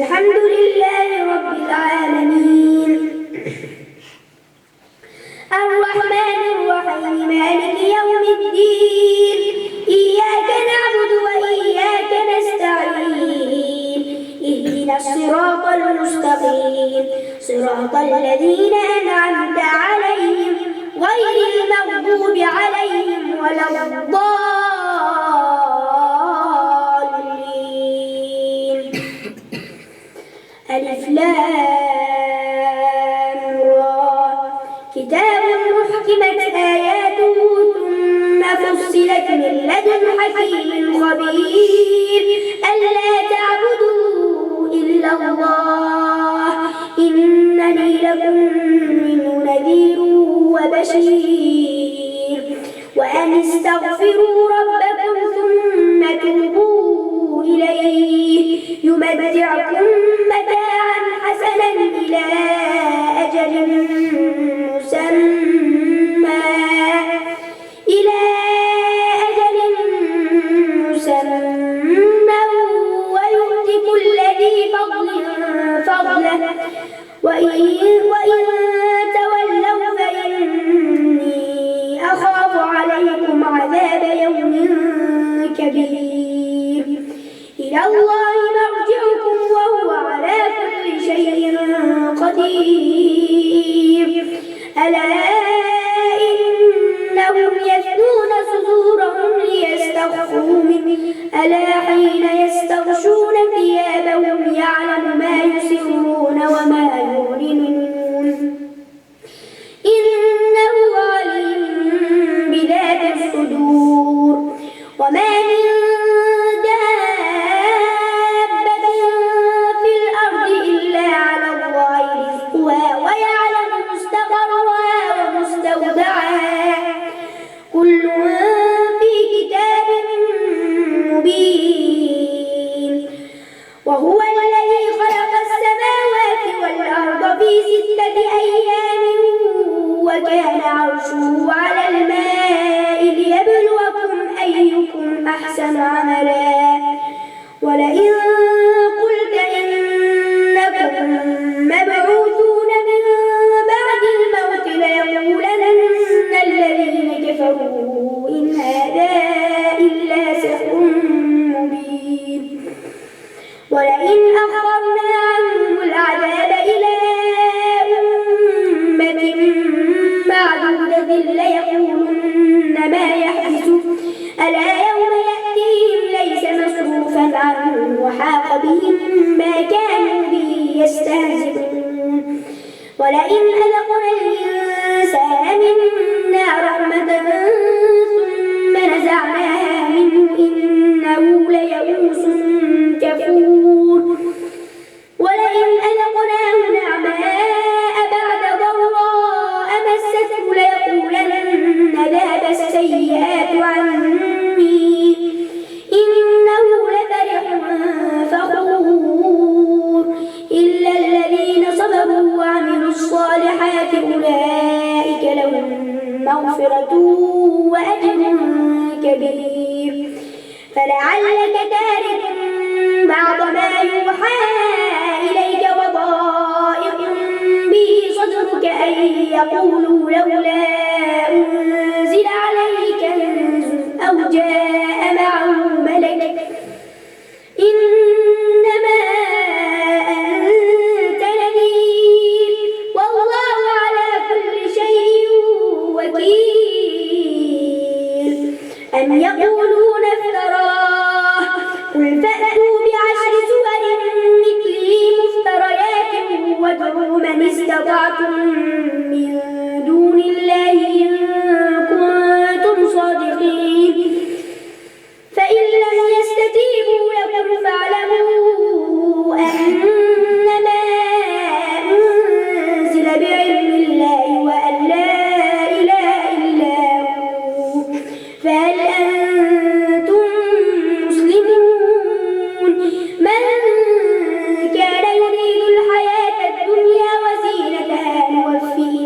الحمد لله رب العالمين الرحمن الرحيم مالك يوم الدين إياك نعبد وإياك نستعين اهدنا الصراط المستقيم صراط الذين أنعمت عليهم غير المغضوب عليهم ولا الضالين ألف لام را كتاب محكمت آياته ثم فصلت من لدن حكيم خبير ألا تعبدوا إلا الله إنني لكم منه نذير وبشير وأن استغفروا ربكم ثم توبوا إليه يمتعكم متاعا حسنا إلى أجل مسمى ويؤتي كل ذي فضل فضله وإن تولوا فإني أخاف عليكم عذاب يوم كبير إلى الله مرجعكم وهو على كل شيء قدير ألا إنهم يثنون صدورهم ليستخفوا منه ألا حين يستغشون ثيابهم يعلم ما يسرون وما يعلنون إنه عليم بذات الصدور وما من دابة في الأرض إلا على الله رزقها ويعلم مستقرها ومستودعها كل في كتاب مبين وهو الذي خلق السماوات والأرض في 6 أيام وكان عرشه على الماء ليبلوكم أيكم أحسن عملا ولئن قلت إنكم مبعوثون من بعد الموت ليقولن الذين كفروا إن هذا إلا سحر مبين ولئن أخرنا عنهم العذاب إلى أمة معدودة ليقولن ما يحبسه ألا يوم يأتيهم ليس مصروفا عنهم وحاق بهم ما كانوا به يستهزئون ولئن أذقنا الإنسان منا رحمة ثم نزعناها منه إنه ليئوس كفور ولئن أذقناه نعماء بعد ضراء مسته ليقولن ذهب السيئات عني إنه لفرح فخور إلا الذين صبروا وعملوا الصالحات أولئك لهم مغفرة وأجر كبير فلعلك تارك بعض ما يوحى إليك وضائق به صدرك أن يقولوا لولا أنزل عليه كنز أو جاء معه ملك إنما أنت نذير والله على كل شيء وكيل أم يقولون افتراه قل فأتوا بعشر سور مثله مفتريات وادعوا من استطعتم من دون الله إن كنتم صادقين فإن لم يستجيبوا لكم فاعلموا أنما أنزل بعلم الله وأن لا إله إلا هو فهل أنتم مسلمون من كان يريد الحياة الدنيا وزينتها نوفي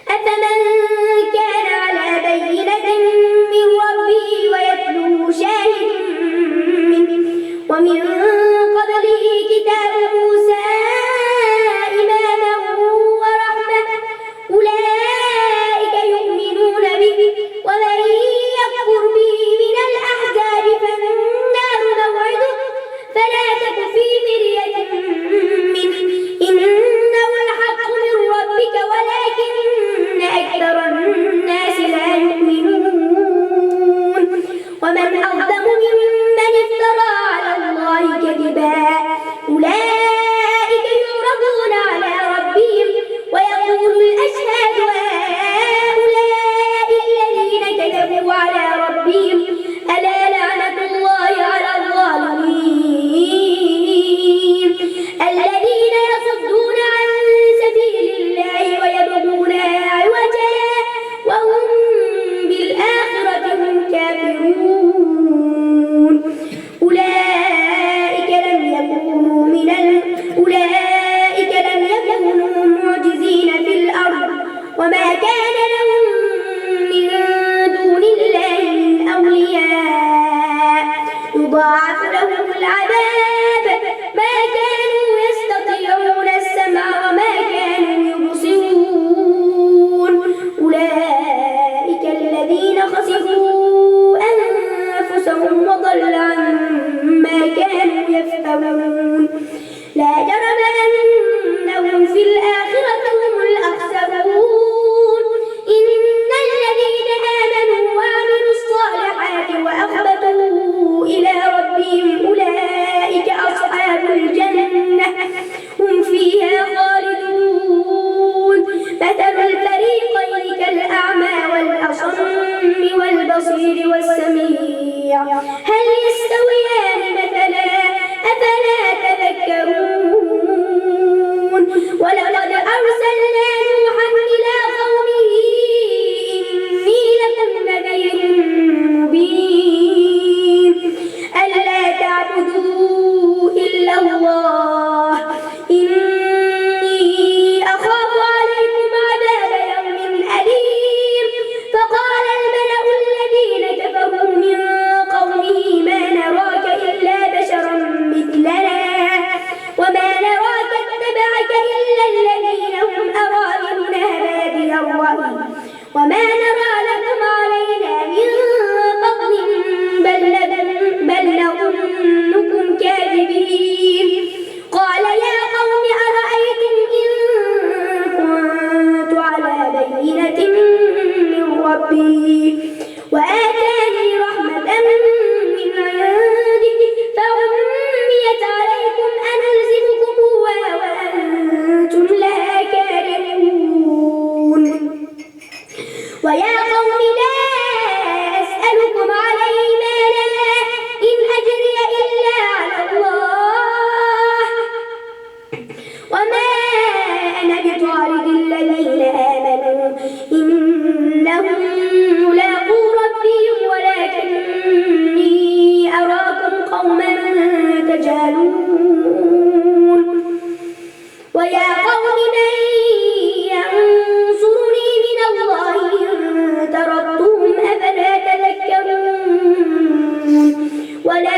أفمن كان على بينة من ربه ويتلوه شاهد منه ومن قبله كتاب موسى إماما ورحمة أولئك يؤمنون به ومن يكفر به من الأحزاب فالنار موعده فلا تك في مرية منه إنه الحق من ربك ولكن أكثر الناس لا يؤمنون ومن أظلم ممن افترى على الله كذبا أولئك يعرضون على ربهم ويقول الأشهاد هؤلاء الذين كذبوا على ربهم ألا لعنة الله على الظالمين الذين يصدون عن سبيل الله ويبغونها عوجا وهم بالآخرة هم كافرون أولئك لم يكونوا معجزين في الأرض وما كان لهم من دون الله من أولياء يضاعف لهم العذاب ما كانوا يستطيعون السمع وما كانوا يبصرون أولئك الذين خسروا أنفسهم وضل عنهم ما كانوا يفترون لا جرم أنهم في الآخرة هم الأخسرون إن الذين آمنوا وعملوا الصالحات وأخبتوا إلى ربهم أولئك أصحاب الجنة هم فيها خالدون مثل الفريقين كالأعمى والأصم والبصير والسميع هل يستويان مثلا أفلا تذكرون ولقد أرسلنا نوحا إلى قومه إني لكم نذير مبين ألا تعبدوا إلا الله إني أخاف عليكم عذاب يوم أليم فقال الملأ الذين كفروا من قومه ما نراك إلا بشرا مثلنا وما نراك اتبعك إلا الذين هم أراذلنا بادي الرأي وما نرى لكم علينا من فضل بل نظنكم كاذبين قال يا قوم أرأيتم إن كنت على بينة من ربي وآتاني رحمة من عنده فعميت عليكم أنلزمكموها وأنتم لها كارهون ويا قوم لا أسألكم عليه مالا إن أجري إلا على الله وما أنا بطارد الذين آمنوا إنهم ملاقو ربهم ولكني أراكم قوما تجهلون ويا قوم من ينصرني من الله إن تردتهم أفلا تذكرون ولا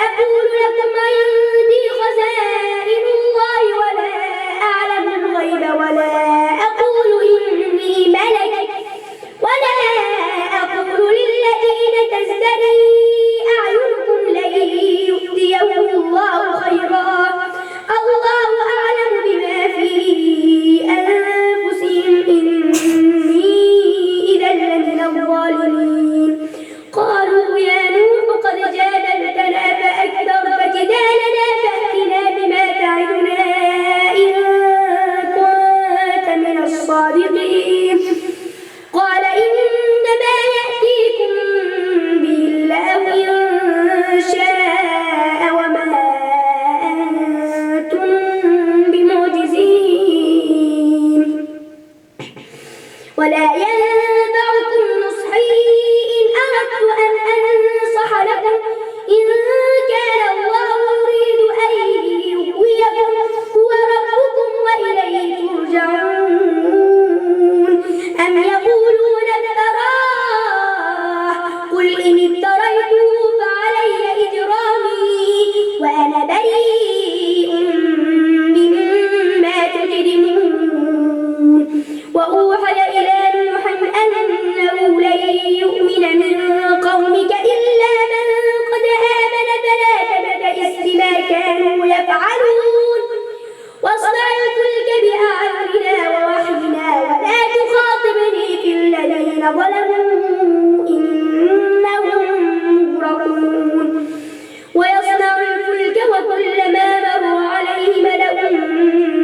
أقول لكم عندي خزائن الله ولا أعلم الغيب ولا أقول إني ملك ولا أقول للذين تزدري أعينكم لن يؤتيهم الله خيرا الله أعلم بما في أنفسهم إني إذا لمن الظالمين قالوا يا نوح قد جادلتنا فأكثرت جدالنا فأتنا بما تعدنا إن كنت من الصادقين قال إنما يأتيكم به الله إن شاء وما أنتم بمعجزين ولا ينفعكم نصحي إن أردت أن أنصح لكم إن كان الله يريد أن يغويكم هو ربكم وإليه ترجعون وأوحي إلى نوح أنه لن يؤمن من قومك إلا من قد آمن فلا تبتئس بما كانوا يفعلون واصنع الفلك بأعيننا ووحينا ولا تخاطبني في الذين ظلموا إنهم مغرقون ويصنع الفلك وكلما مر عليه ملأ من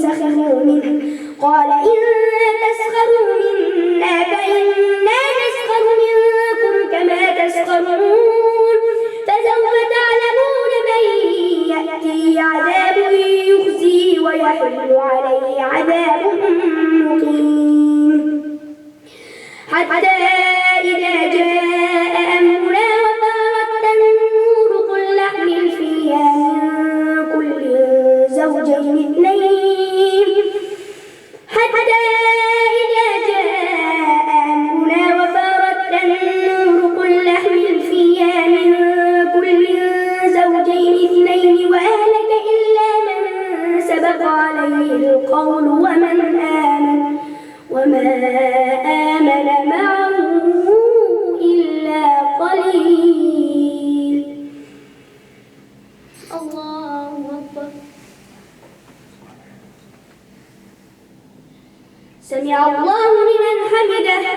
سخره منه قال إن تسخروا منا فإنا نسخر منكم كما تسخرون فسوف تعلمون من يأتيه عذاب يخزيه ويحل عليه عذاب مقيم حتى إذا جاء أمرنا وفارت النور قل نحمل فيها من كل زوجين اثنين حتى إذا جاء أمرنا وفارت النور قل نحمل فيها من كل زوجين اثنين وأهلك إلا من سبق عليه القول وما آمن معه إلا قليل. الله أكبر. سمع الله لمن حمده.